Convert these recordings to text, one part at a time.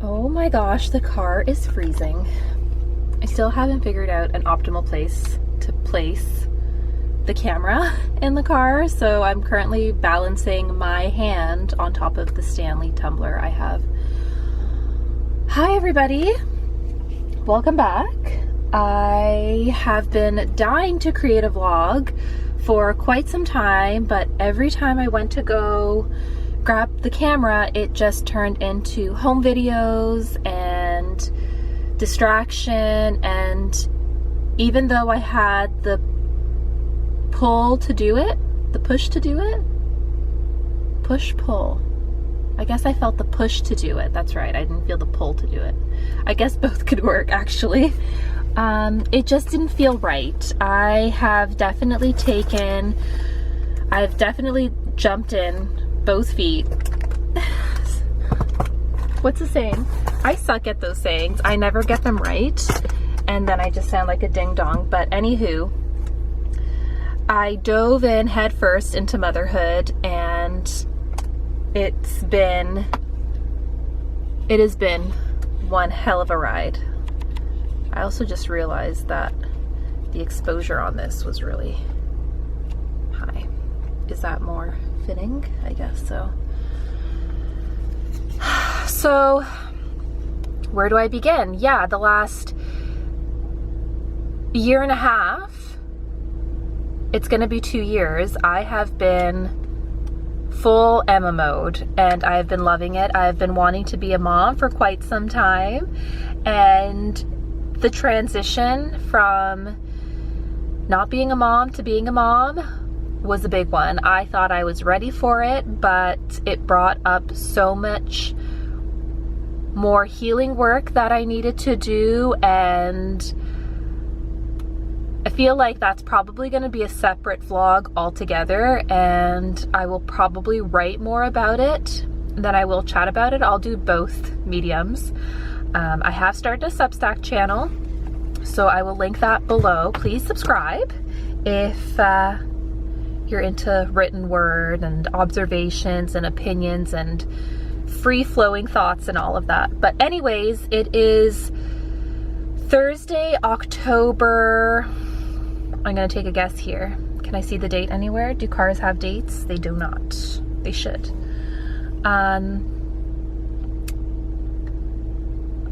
Oh my gosh, the car is freezing. I still haven't figured out an optimal place to place the camera in the car, so I'm currently balancing my hand on top of the Stanley tumbler I have. Hi everybody, welcome back. I have been dying to create a vlog for quite some time, but every time I went to go grab the camera, it just turned into home videos and distraction. And even though I had the pull to do it, the push to do it, push pull, I guess I felt the push to do it. That's right, I didn't feel the pull to do it. I guess both could work actually. It just didn't feel right. I've definitely jumped in both feet. What's the saying? I suck at those sayings. I never get them right, and then I just sound like a ding dong. But anywho, I dove in head first into motherhood, and it has been one hell of a ride. I also just realized that the exposure on this was really high. Is that more fitting? I guess so. So, where do I begin? Yeah, the last year and a half, it's gonna be 2 years, I have been full Emma mode, and I've been loving it. I've been wanting to be a mom for quite some time, and the transition from not being a mom to being a mom was a big one. I thought I was ready for it, but it brought up so much more healing work that I needed to do, and I feel like that's probably going to be a separate vlog altogether, and I will probably write more about it than I will chat about it. I'll do both mediums. I have started a Substack channel, so I will link that below. Please subscribe if you're into written word and observations and opinions and free-flowing thoughts and all of that. But anyways, it is Thursday, October, I'm gonna take a guess here. Can I see the date anywhere? Do cars have dates? They do not. They should.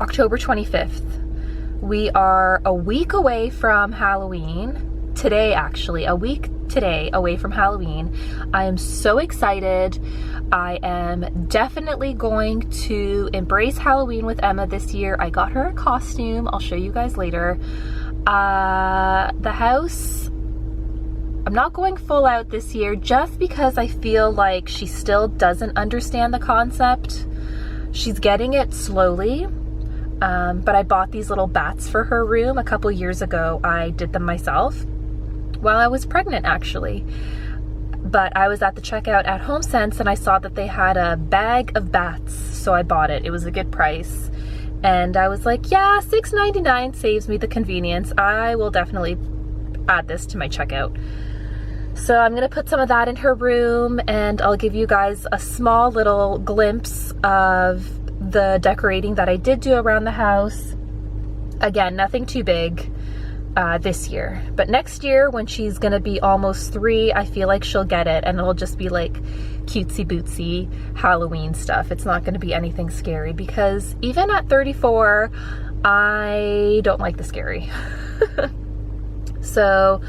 October 25th. We are a week away from Halloween. Today, actually, a week today away from Halloween. I am so excited. I am definitely going to embrace Halloween with Emma this year. I got her a costume. I'll show you guys later. The house, I'm not going full out this year just because I feel like she still doesn't understand the concept. She's getting it slowly. But I bought these little bats for her room a couple years ago. I did them myself while I was pregnant, actually. But I was at the checkout at HomeSense and I saw that they had a bag of bats, so I bought it. It was a good price. And I was like, yeah, $6.99 saves me the convenience. I will definitely add this to my checkout. So I'm gonna put some of that in her room, and I'll give you guys a small little glimpse of the decorating that I did do around the house. Again, nothing too big this year, but next year when she's gonna be almost 3, I feel like she'll get it, and it'll just be like cutesy bootsy Halloween stuff. It's not gonna be anything scary, because even at 34, I don't like the scary. So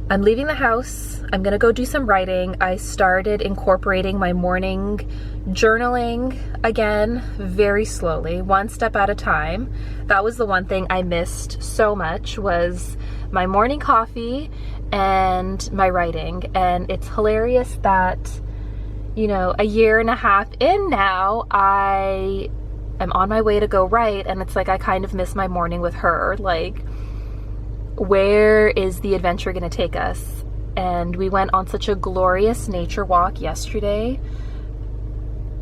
I'm leaving the house. I'm gonna go do some writing. I started incorporating my morning journaling again, very slowly, one step at a time. That was the one thing I missed so much, was my morning coffee and my writing. And it's hilarious that, you know, a year and a half in now, I am on my way to go write, and it's like I kind of miss my morning with her. Like, where is the adventure gonna take us? And we went on such a glorious nature walk yesterday.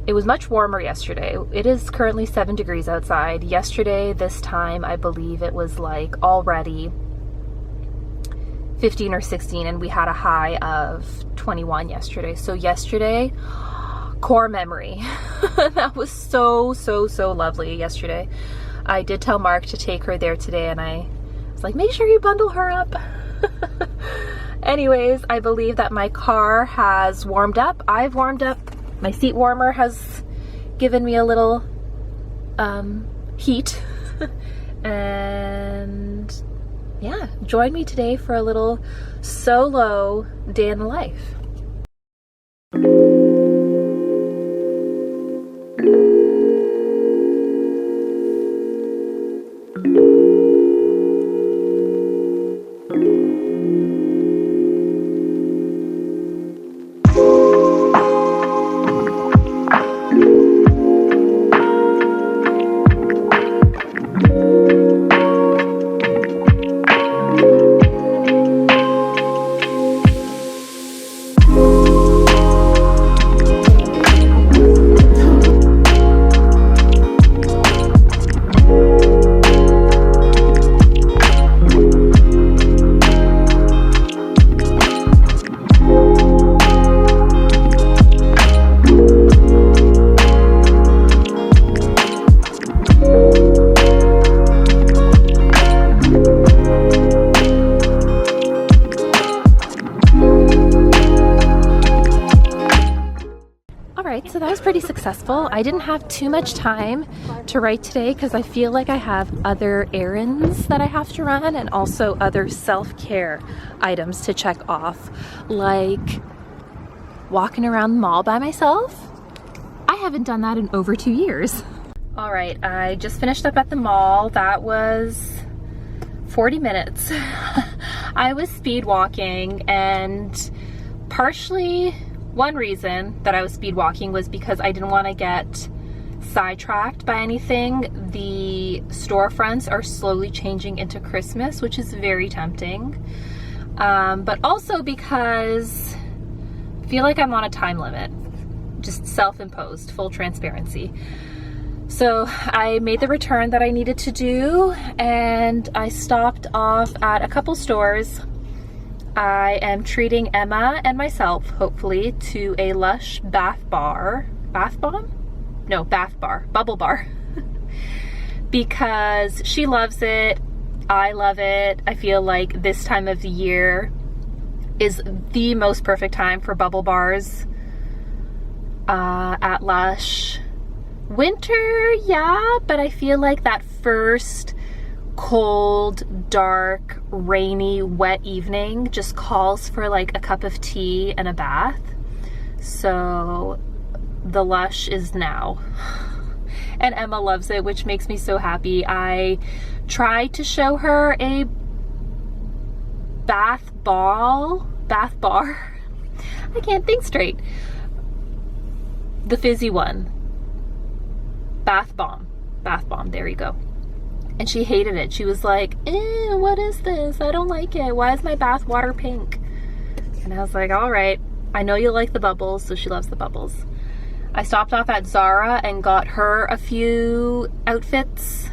It was much warmer yesterday. It is currently 7 degrees outside. Yesterday, this time, I believe it was like already 15 or 16, and we had a high of 21 yesterday. So yesterday, core memory. That was so lovely yesterday. I did tell Mark to take her there today, and I was like, make sure you bundle her up. Anyways, I believe that my car has warmed up. I've warmed up. My seat warmer has given me a little heat. And yeah, join me today for a little solo day in the life. So that was pretty successful. I didn't have too much time to write today because I feel like I have other errands that I have to run and also other self-care items to check off, like walking around the mall by myself. I haven't done that in over 2 years. All right, I just finished up at the mall. That was 40 minutes. I was speed walking, and partially one reason that I was speed walking was because I didn't want to get sidetracked by anything. The storefronts are slowly changing into Christmas, which is very tempting. But also because I feel like I'm on a time limit, just self-imposed, full transparency. So I made the return that I needed to do, and I stopped off at a couple stores. I am treating Emma and myself, hopefully, to a Lush bubble bar, because she loves it, I love it. I feel like this time of the year is the most perfect time for bubble bars at Lush. Winter, yeah, but I feel like that first cold, dark, rainy, wet evening just calls for like a cup of tea and a bath. So the Lush is now. And Emma loves it, which makes me so happy. I tried to show her a bath bar. I can't think straight. The fizzy one. Bath bomb, there you go. And she hated it. She was like, ew, what is this? I don't like it. Why is my bath water pink? And I was like, all right, I know you like the bubbles, so she loves the bubbles. I stopped off at Zara and got her a few outfits.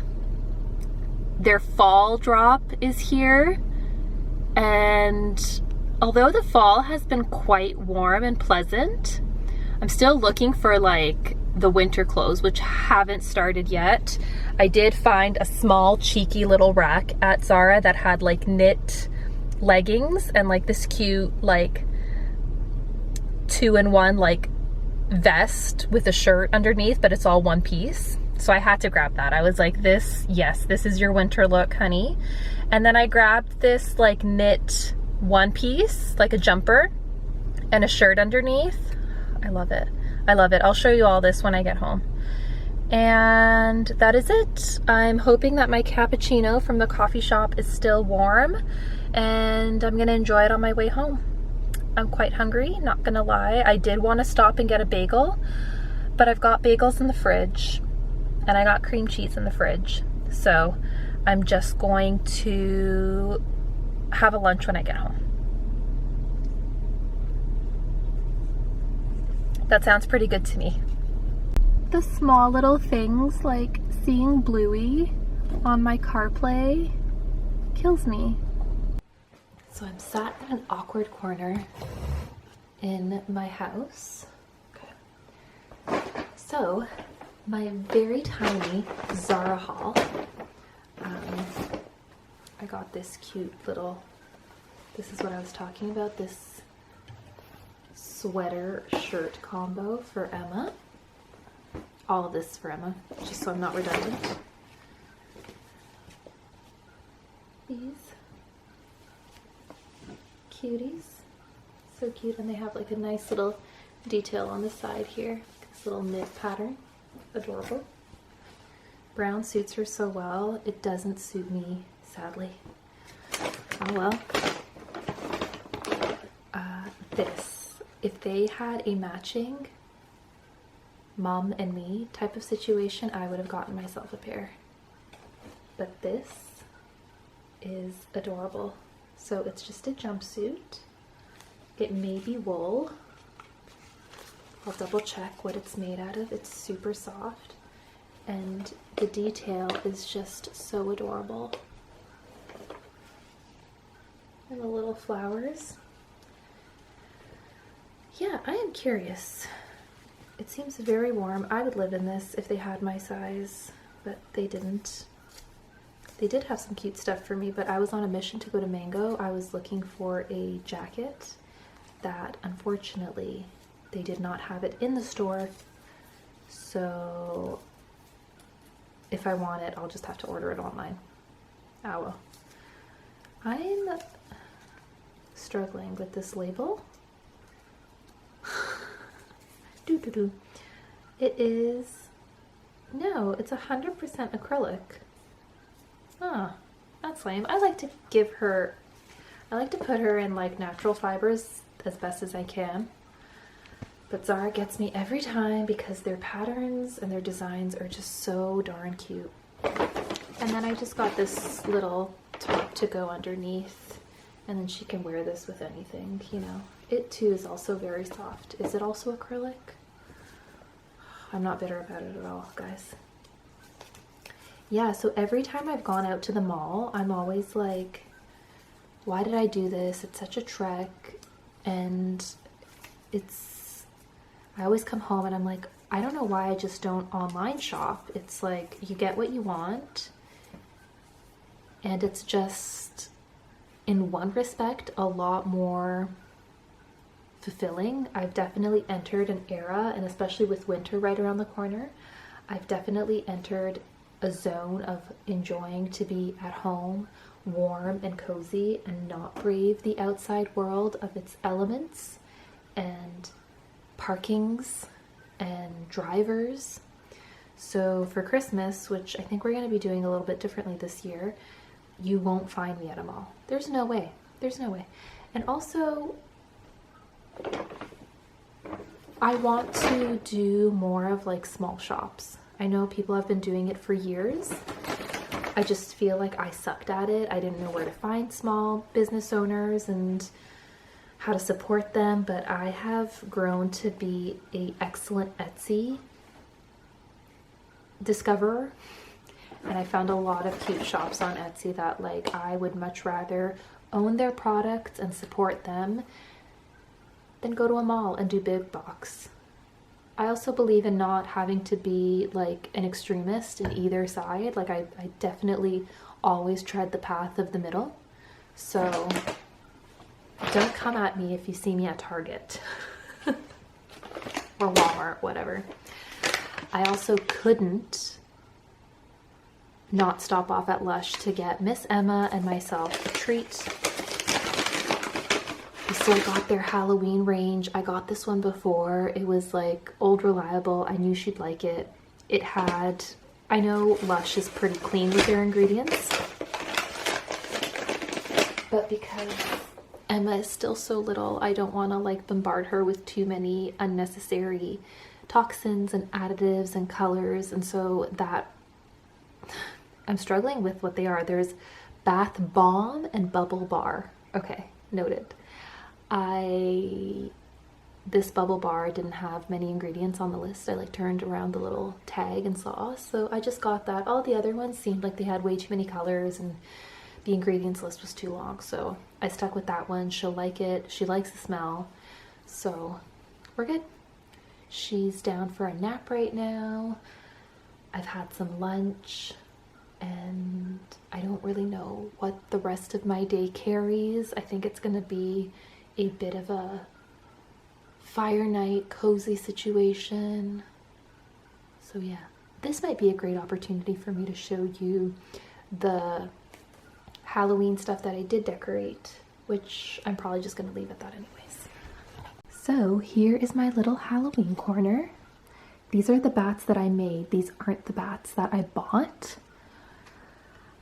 Their fall drop is here. And although the fall has been quite warm and pleasant, I'm still looking for like the winter clothes, which haven't started yet. I did find a small cheeky little rack at Zara that had like knit leggings and like this cute like 2-in-1 like vest with a shirt underneath, but it's all one piece. So I had to grab that. I was like, this is your winter look, honey. And then I grabbed this like knit one piece, like a jumper and a shirt underneath. I love it. I love it. I'll show you all this when I get home. And that is it. I'm hoping that my cappuccino from the coffee shop is still warm, and I'm gonna enjoy it on my way home. I'm quite hungry, not gonna lie. I did want to stop and get a bagel, but I've got bagels in the fridge and I got cream cheese in the fridge. So I'm just going to have a lunch when I get home. That sounds pretty good to me. The small little things like seeing Bluey on my CarPlay kills me. So I'm sat in an awkward corner in my house. Okay. So, my very tiny Zara haul. I got this cute little, this is what I was talking about, this sweater shirt combo for Emma. All of this for Emma, just so I'm not redundant. These cuties, so cute, and they have like a nice little detail on the side here, this little knit pattern, adorable. Brown suits her so well. It doesn't suit me, sadly. Oh well. This, if they had a matching mom and me type of situation, I would have gotten myself a pair. But this is adorable. So it's just a jumpsuit. It may be wool. I'll double check what it's made out of. It's super soft. And the detail is just so adorable. And the little flowers. Yeah, I am curious. It seems very warm. I would live in this if they had my size, but they didn't. They did have some cute stuff for me, but I was on a mission to go to Mango. I was looking for a jacket that, unfortunately, they did not have it in the store. So if I want it, I'll just have to order it online. Ah well. I'm struggling with this label. Doo-doo-doo. It is, no, it's 100% acrylic. Oh, that's lame. I like to give her, I like to put her in like natural fibers as best as I can. But Zara gets me every time because their patterns and their designs are just so darn cute. And then I just got this little top to go underneath, and then she can wear this with anything, you know. It too is also very soft. Is it also acrylic? I'm not bitter about it at all, guys. Yeah, so every time I've gone out to the mall, I'm always like, why did I do this? It's such a trek. And I always come home and I'm like, I don't know why I just don't online shop. It's like, you get what you want. And it's just, in one respect, a lot more fulfilling. I've definitely entered an era, and especially with winter right around the corner, I've definitely entered a zone of enjoying to be at home, warm and cozy, and not brave the outside world of its elements and parkings and drivers. So for Christmas, which I think we're going to be doing a little bit differently this year, you won't find me at a mall. There's no way. There's no way. And also, I want to do more of like small shops. I know people have been doing it for years. I just feel like I sucked at it. I didn't know where to find small business owners and how to support them, but I have grown to be an excellent Etsy discoverer. And I found a lot of cute shops on Etsy that like I would much rather own their products and support them than go to a mall and do big box. I also believe in not having to be like an extremist in either side. Like I definitely always tread the path of the middle. So don't come at me if you see me at Target or Walmart, whatever. I also couldn't not stop off at Lush to get Miss Emma and myself a treat. We still got their Halloween range. I got this one before. It was like old reliable. I knew she'd like it. It had, I know Lush is pretty clean with their ingredients, but because Emma is still so little, I don't want to like bombard her with too many unnecessary toxins and additives and colors, and so that I'm struggling with what they are. There's bath bomb and bubble bar. Okay, noted. This bubble bar didn't have many ingredients on the list. I like turned around the little tag and saw, so I just got that. All the other ones seemed like they had way too many colors and the ingredients list was too long, so I stuck with that one. She'll like it. She likes the smell, so we're good. She's down for a nap right now. I've had some lunch and I don't really know what the rest of my day carries. I think it's gonna be a bit of a fire night, cozy situation. So yeah, this might be a great opportunity for me to show you the Halloween stuff that I did decorate, which I'm probably just gonna leave at that anyways. So here is my little Halloween corner. These are the bats that I made. These aren't the bats that I bought.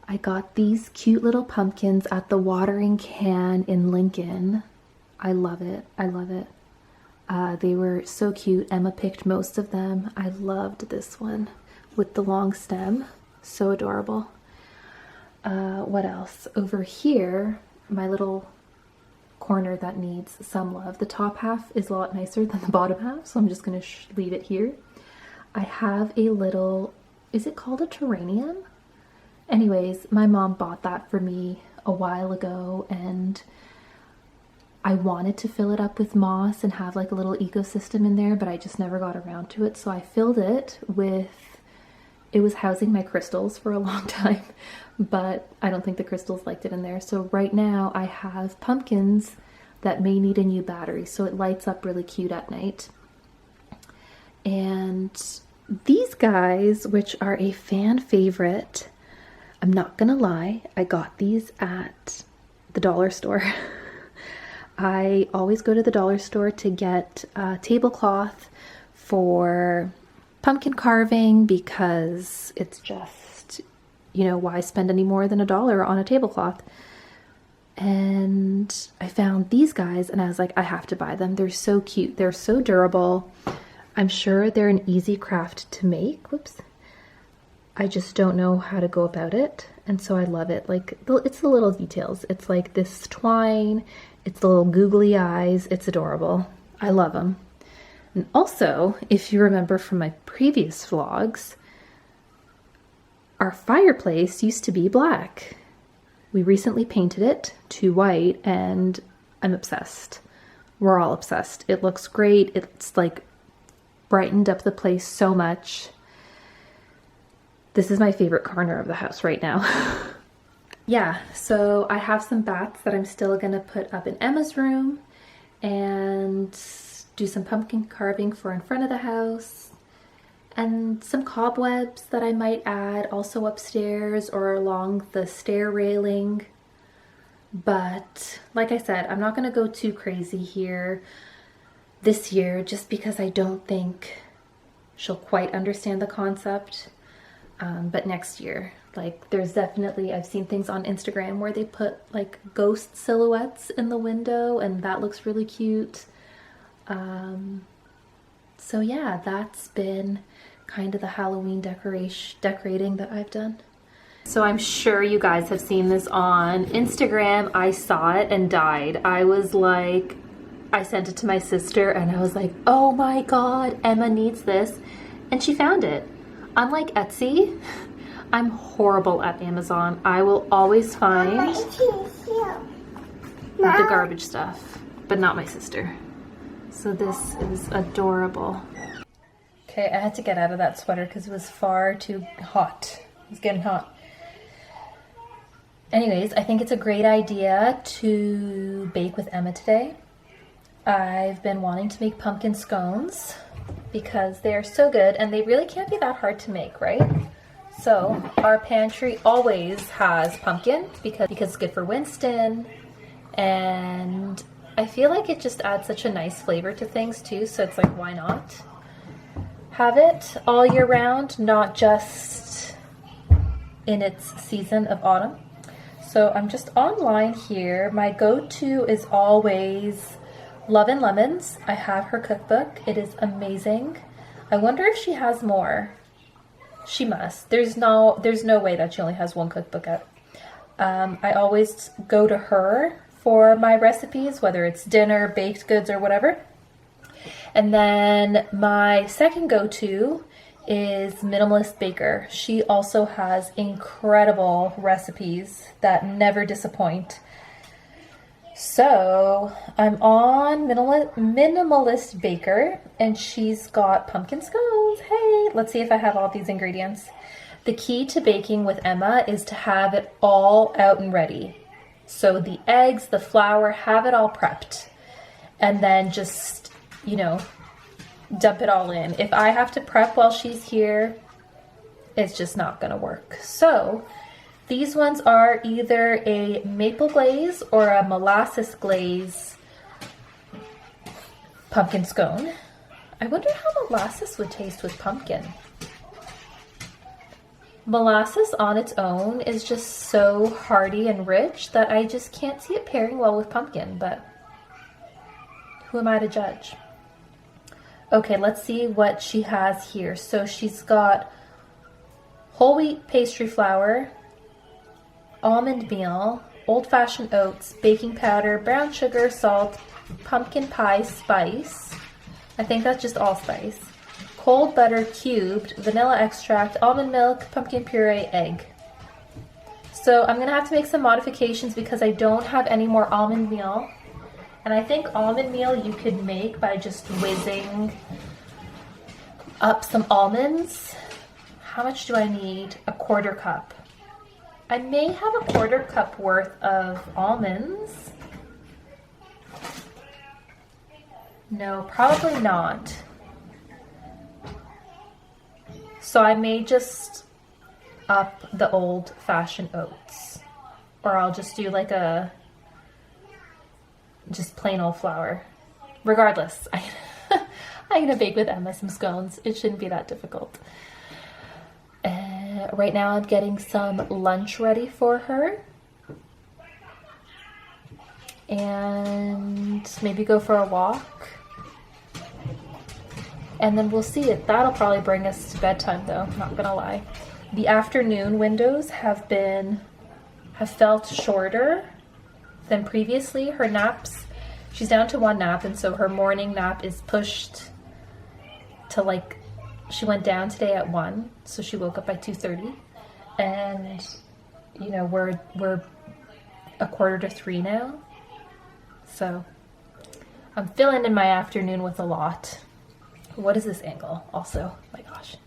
I got these cute little pumpkins at the watering can in Lincoln. I love it. I love it. They were so cute. Emma picked most of them. I loved this one with the long stem. So adorable. What else? Over here, my little corner that needs some love. The top half is a lot nicer than the bottom half, so I'm just going to leave it here. I have a little, is it called a terrarium? Anyways, my mom bought that for me a while ago, and I wanted to fill it up with moss and have like a little ecosystem in there, but I just never got around to it. So I filled it with, it was housing my crystals for a long time, but I don't think the crystals liked it in there. So right now I have pumpkins that may need a new battery, so it lights up really cute at night. And these guys, which are a fan favorite, I'm not gonna lie, I got these at the dollar store. I always go to the dollar store to get a tablecloth for pumpkin carving because it's just, you know, why spend any more than $1 on a tablecloth? And I found these guys and I was like, I have to buy them. They're so cute. They're so durable. I'm sure they're an easy craft to make. Whoops. I just don't know how to go about it. And so I love it. Like, it's the little details. It's like this twine. It's the little googly eyes. It's adorable. I love them. And also, if you remember from my previous vlogs, our fireplace used to be black. We recently painted it to white and I'm obsessed. We're all obsessed. It looks great. It's like brightened up the place so much. This is my favorite corner of the house right now. Yeah, so I have some bats that I'm still gonna put up in Emma's room and do some pumpkin carving for in front of the house, and some cobwebs that I might add also upstairs or along the stair railing. But like I said, I'm not gonna go too crazy here this year just because I don't think she'll quite understand the concept. But next year, like, there's definitely, I've seen things on Instagram where they put like ghost silhouettes in the window and that looks really cute. So yeah, that's been kind of the Halloween decorating that I've done. So I'm sure you guys have seen this on Instagram. I saw it and died. I was like, I sent it to my sister and I was like, oh my God, Emma needs this. And she found it. Unlike Etsy, I'm horrible at Amazon. I will always find the garbage stuff, but not my sister. So this is adorable. Okay, I had to get out of that sweater because it was far too hot. It was getting hot. Anyways, I think it's a great idea to bake with Emma today. I've been wanting to make pumpkin scones because they're so good and they really can't be that hard to make, right? So our pantry always has pumpkin because it's good for Winston, and I feel like it just adds such a nice flavor to things too, so it's like, why not have it all year round, not just in its season of autumn. So I'm just online here. My go-to is always Love and Lemons. I have her cookbook. It is amazing. I wonder if she has more. She must. There's no way that she only has one cookbook out. I always go to her for my recipes, whether it's dinner, baked goods, or whatever. And then my second go-to is Minimalist Baker. She also has incredible recipes that never disappoint. So I'm on Minimalist Baker, and she's got pumpkin scones. Hey, let's see if I have all these ingredients. The key to baking with Emma is to have it all out and ready. So the eggs, the flour, have it all prepped. And then just, you know, dump it all in. If I have to prep while she's here, it's just not gonna work. So these ones are either a maple glaze or a molasses glaze pumpkin scone. I wonder how molasses would taste with pumpkin. Molasses on its own is just so hearty and rich that I just can't see it pairing well with pumpkin, but who am I to judge? Okay, let's see what she has here. So she's got whole wheat pastry flour, almond meal, old-fashioned oats, baking powder, brown sugar, salt, pumpkin pie spice. I think that's just allspice. Cold butter cubed, vanilla extract, almond milk, pumpkin puree, egg. So I'm gonna have to make some modifications because I don't have any more almond meal. And I think almond meal you could make by just whizzing up some almonds. How much do I need? A quarter cup. I may have a quarter cup worth of almonds. No, probably not. So I may just up the old-fashioned oats, or I'll just do like a just plain old flour. Regardless, I'm gonna bake with Emma some scones. It shouldn't be that difficult. Right now I'm getting some lunch ready for her. And maybe go for a walk. And then we'll see it. That'll probably bring us to bedtime though, not gonna lie. The afternoon windows have felt shorter than previously. Her naps, she's down to one nap, and so her morning nap is pushed to like, she went down today at 1, so she woke up by 2:30, and you know, we're 2:45 now, so I'm filling in my afternoon with a lot. What is this angle also? Oh my gosh.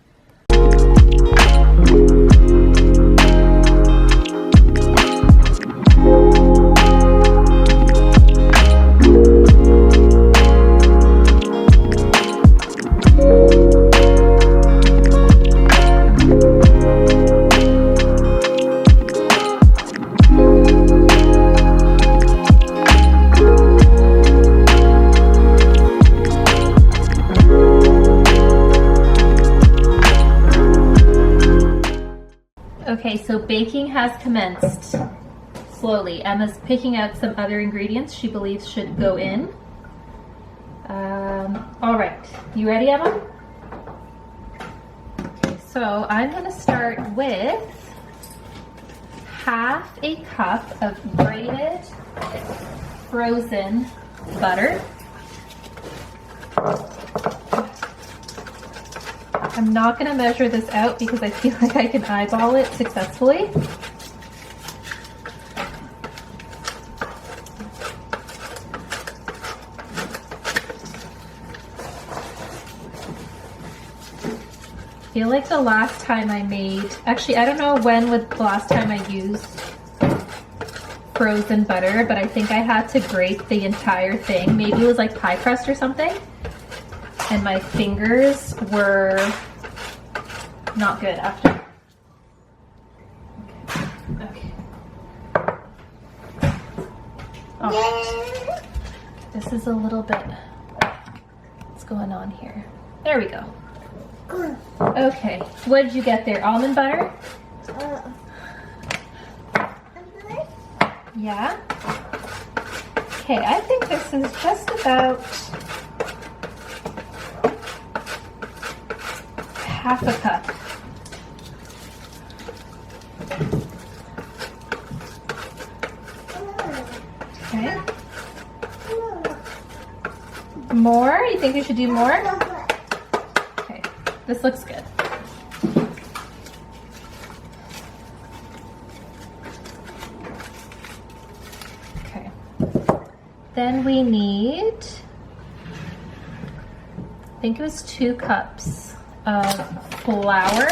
Okay, so baking has commenced slowly. Emma's picking out some other ingredients she believes should go in. All right, you ready, Emma? Okay, so I'm gonna start with half a cup of grated frozen butter. I'm not going to measure this out because I feel like I can eyeball it successfully. I feel like the last time I made, actually I don't know when was the last time I used frozen butter, but I think I had to grate the entire thing. Maybe it was like pie crust or something. And my fingers were not good after. Okay. All right. This is a little bit, what's going on here? There we go. Okay, what did you get there? Almond butter? Yeah? Okay, I think this is just about half a cup. Okay. More? You think we should do more? Okay, this looks good. Okay. Then we need, I think it was 2 cups of flour,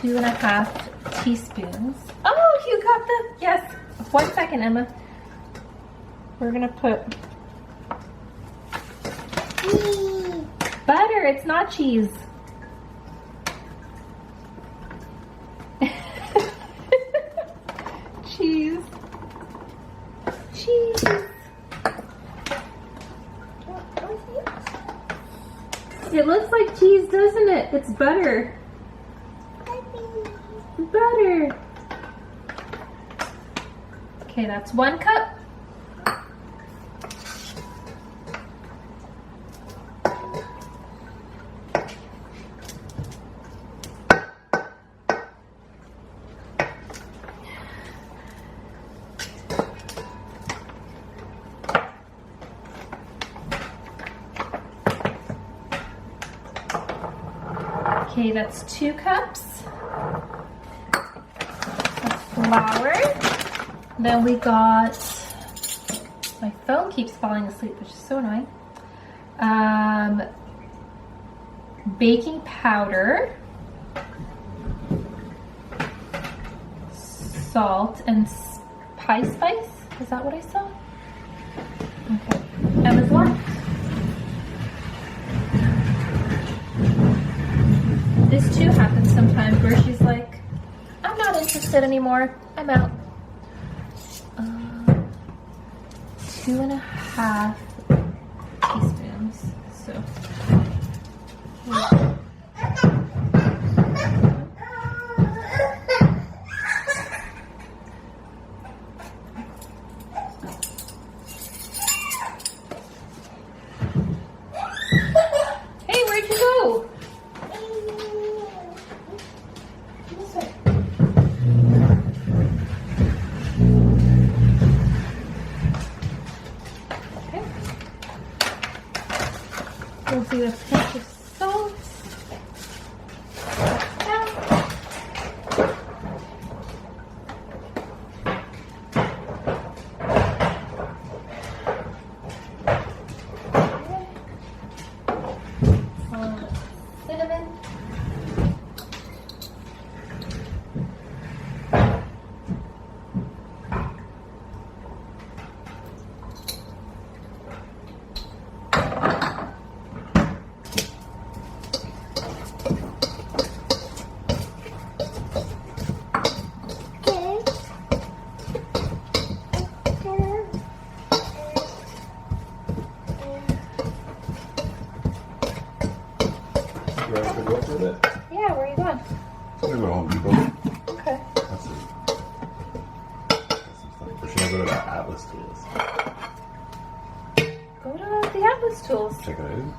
2.5 teaspoons. Oh, you got the, yes. 1 second, Emma. We're gonna put butter, it's not cheese. Cheese. Cheese. It looks like cheese, doesn't it? It's butter. Butter. Okay, that's 1 cup. Okay, that's 2 cups of flour. Then we got, my phone keeps falling asleep, which is so annoying. Baking powder, salt, and pie spice. Is that what I saw? Okay. Emma's left. This too happens sometimes where she's like, I'm not interested anymore. I'm out. 2.5 teaspoons. So. Hey, where'd you go? We'll do a pinch of salt. Cinnamon. You ready to go with it? Yeah, where are you going? I'm gonna go to Home Depot. Okay. That's it. That's some stuff. Or should I go to the Atlas Tools? Go to the Atlas Tools. Check it out.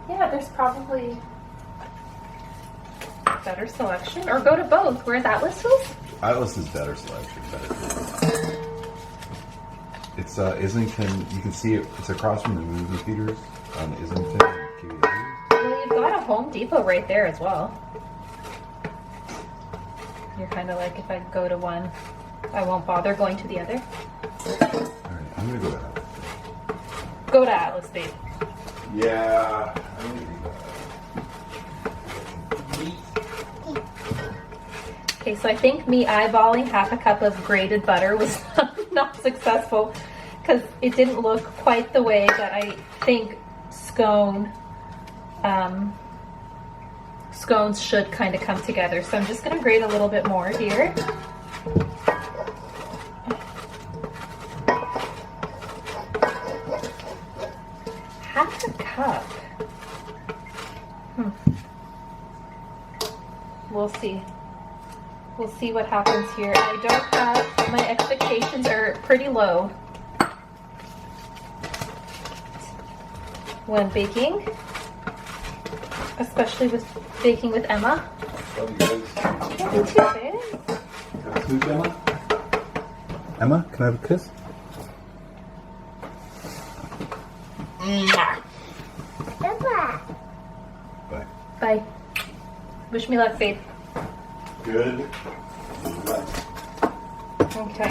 Yeah, there's probably better selection. Or go to both. Where's Atlas Tools? Atlas is better selection, better tools. It's Islington. You can see it. It's across from the movie theaters on Islington. Well, you've got a Home Depot right there as well. You're kind of like, if I go to one, I won't bother going to the other. Alright, I'm gonna go to Atlas. Go to Atlas, babe. Yeah, I'm gonna do that. Okay, so I think me eyeballing half a cup of grated butter was not successful because it didn't look quite the way that I think scones should kind of come together. So I'm just going to grate a little bit more here. Half a cup. We'll see. We'll see what happens here. I don't have, my expectations are pretty low when baking, especially with baking with Emma. Love you guys. Don't be too big. Have a smooch, Emma? Emma, can I have a kiss? Bye. Bye. Wish me luck, babe. Good. Okay.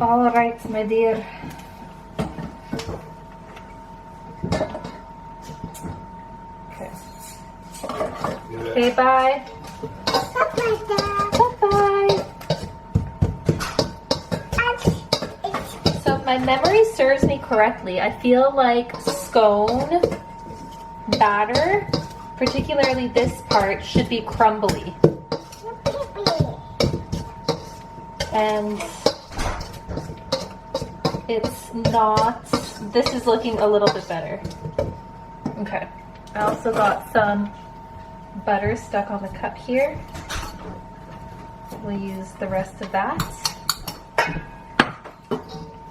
All right, my dear. Okay. Okay, bye. Bye-bye. So if my memory serves me correctly, I feel like scone batter, particularly this part, should be crumbly. And it's not. This is looking a little bit better. Okay. I also got some butter stuck on the cup here. We'll use the rest of that.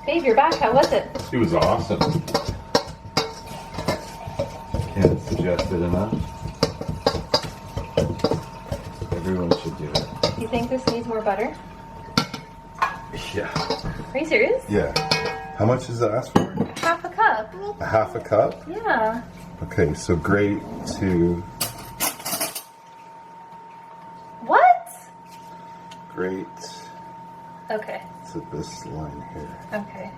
Babe, you're back. How was it? It was awesome. Can't suggest it enough. Everyone should do it. Do you think this needs more butter? Yeah. Are you serious? Yeah. How much does it ask for? Half a cup. A half a cup? Yeah. Okay, so grate to What? grate Okay. to this line here. Okay.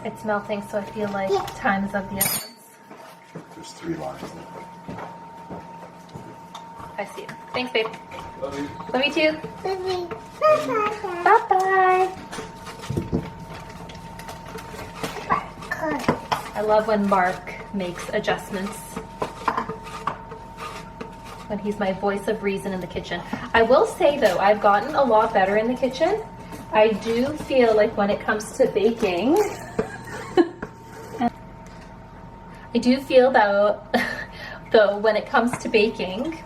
It's melting, so I feel like time is of the essence. There's 3 lines there. I see it. Thanks, babe. Love you. Love you too. Bye-bye. Bye-bye. I love when Mark makes adjustments. When he's my voice of reason in the kitchen. I will say though, I've gotten a lot better in the kitchen. I do feel like when it comes to baking, I do feel though when it comes to baking,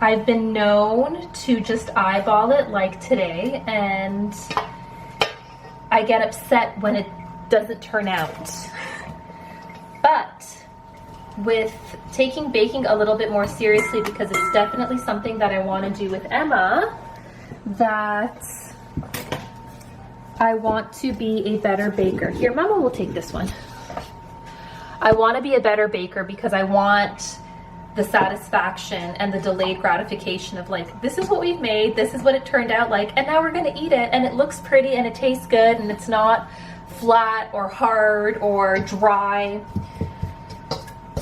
I've been known to just eyeball it like today, and I get upset when it doesn't turn out. But with taking baking a little bit more seriously, because it's definitely something that I want to do with Emma, that I want to be a better baker. Here, Mama will take this one. I want to be a better baker because I want the satisfaction and the delayed gratification of like, this is what we've made, this is what it turned out like, and now we're going to eat it, and it looks pretty and it tastes good and it's not flat or hard or dry.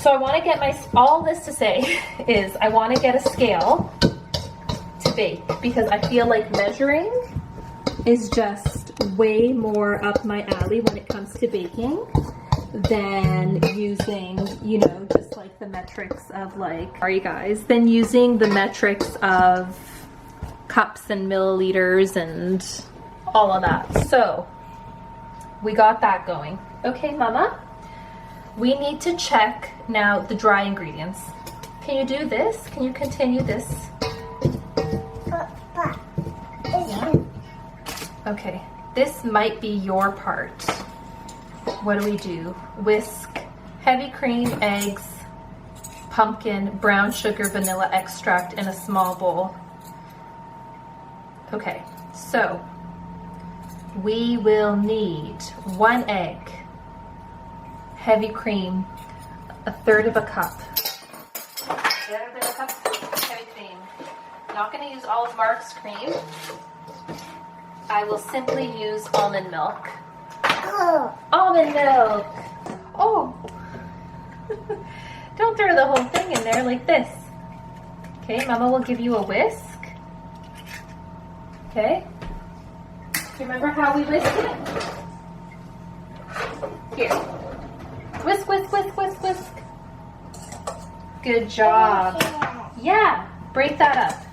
So I want to get all this to say is I want to get a scale to bake, because I feel like measuring is just way more up my alley when it comes to baking than using, you know, just like the metrics of like, are you guys, than using the metrics of cups and milliliters and all of that. So we got that going. Okay, Mama, we need to check now the dry ingredients. Can you do this? Can you continue this? Yeah. Okay, this might be your part. What do we do? Whisk heavy cream, eggs, pumpkin, brown sugar, vanilla extract in a small bowl. Okay, so we will need 1 egg, heavy cream, 1/3 of a cup. 1/3 of a cup heavy cream. I'm not going to use all of Mark's cream. I will simply use almond milk. Almond milk! Oh! Don't throw the whole thing in there like this. Okay, Mama will give you a whisk. Okay? Do you remember how we whisk it? Here. Whisk, whisk, whisk, whisk, whisk. Good job. Yeah, break that up.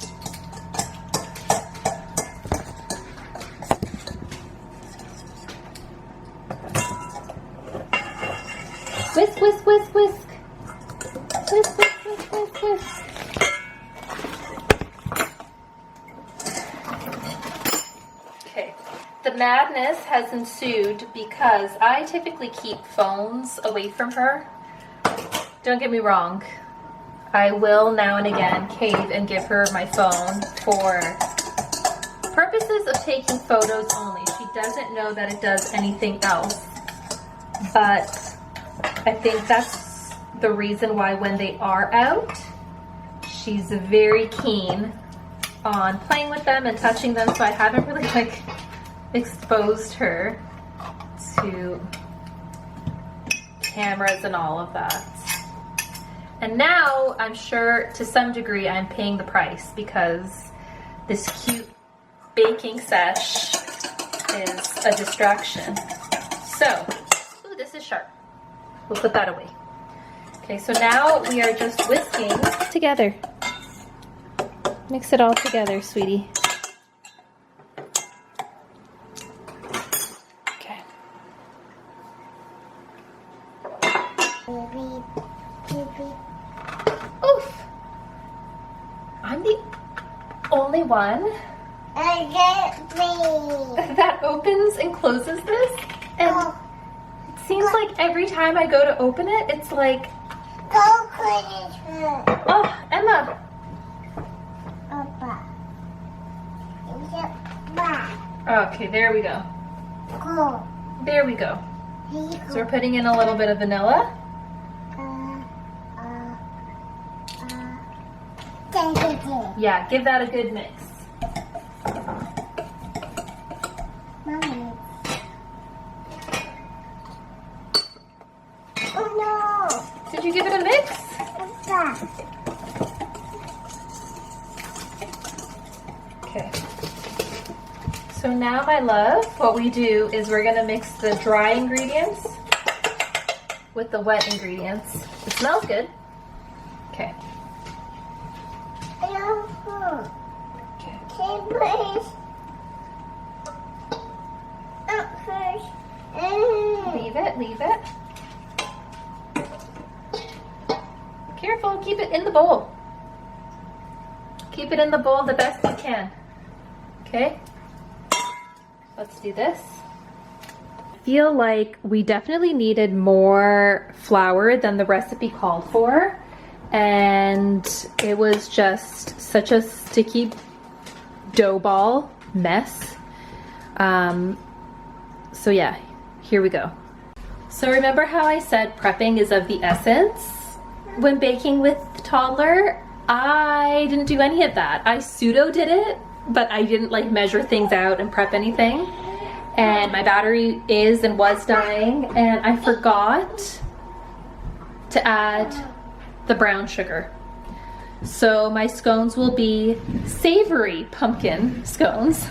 Whisk, whisk, whisk, whisk. Whisk, whisk, whisk, whisk, whisk. Okay, the madness has ensued because I typically keep phones away from her. Don't get me wrong. I will now and again cave and give her my phone for purposes of taking photos only. She doesn't know that it does anything else, but I think that's the reason why when they are out, she's very keen on playing with them and touching them, so I haven't really like exposed her to cameras and all of that. And now I'm sure to some degree I'm paying the price because this cute baking sesh is a distraction. So, ooh, this is sharp. We'll put that away. Okay, so now we are just whisking together. Mix it all together, sweetie. Okay. Oof! I'm the only one that opens and closes this, and it seems like every time I go to open it, it's like, oh, Emma. Okay, there we go. There we go. So we're putting in a little bit of vanilla. Yeah, give that a good mix. Did you give it a mix? Okay. So now, my love, what we do is we're gonna mix the dry ingredients with the wet ingredients. It smells good. Okay. Leave it. Careful, keep it in the bowl. Keep it in the bowl the best you can. Okay? Let's do this. I feel like we definitely needed more flour than the recipe called for. And it was just such a sticky dough ball mess. So yeah, here we go. So remember how I said prepping is of the essence when baking with toddler? I didn't do any of that. I pseudo did it, but I didn't like measure things out and prep anything. And my battery is and was dying, and I forgot to add the brown sugar. So my scones will be savory pumpkin scones.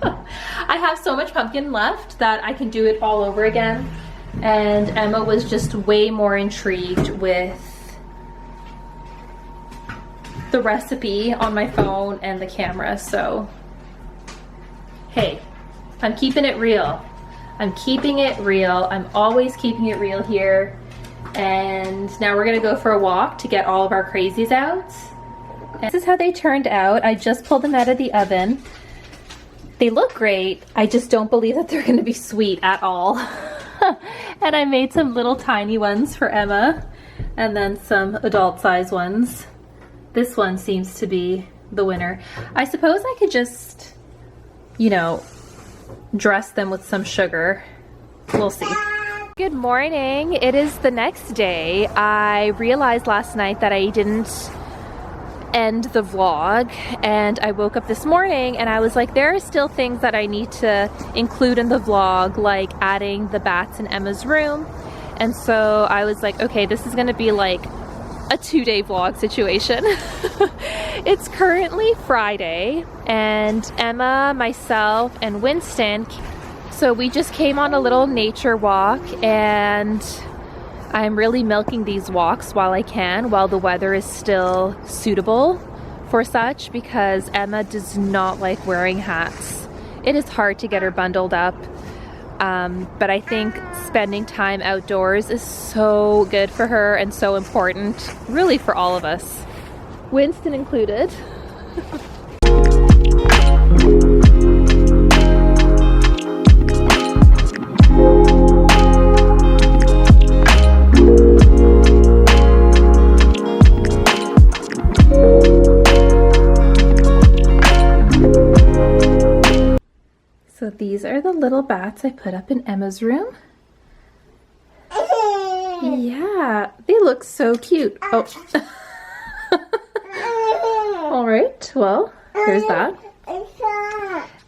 I have so much pumpkin left that I can do it all over again. And Emma was just way more intrigued with the recipe on my phone and the camera. So, hey, I'm keeping it real. I'm keeping it real. I'm always keeping it real here. And now we're gonna go for a walk to get all of our crazies out. And this is how they turned out. I just pulled them out of the oven. They look great. I just don't believe that they're gonna be sweet at all. And I made some little tiny ones for Emma and then some adult size ones. This one seems to be the winner. I suppose I could just, you know, dress them with some sugar. We'll see. Good morning. It is the next day. I realized last night that I didn't end the vlog, and I woke up this morning and I was like, there are still things that I need to include in the vlog, like adding the bats in Emma's room. And so I was like, okay, this is gonna be like a 2-day vlog situation. It's currently Friday, and Emma, myself, and Winston, so we just came on a little nature walk, and I'm really milking these walks while I can, while the weather is still suitable for such, because Emma does not like wearing hats. It is hard to get her bundled up, but I think spending time outdoors is so good for her and so important, really for all of us, Winston included. So these are the little bats I put up in Emma's room. Yeah, they look so cute. Oh. All right, well, There's that.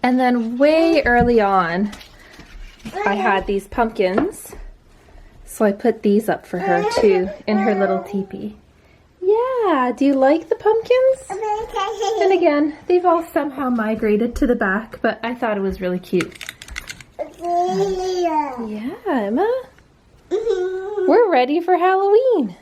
And then way early on, I had these pumpkins. So I put these up for her too in her little teepee. Yeah, do you like the pumpkins? And again, they've all somehow migrated to the back, but I thought it was really cute. Yeah, Emma. We're ready for Halloween.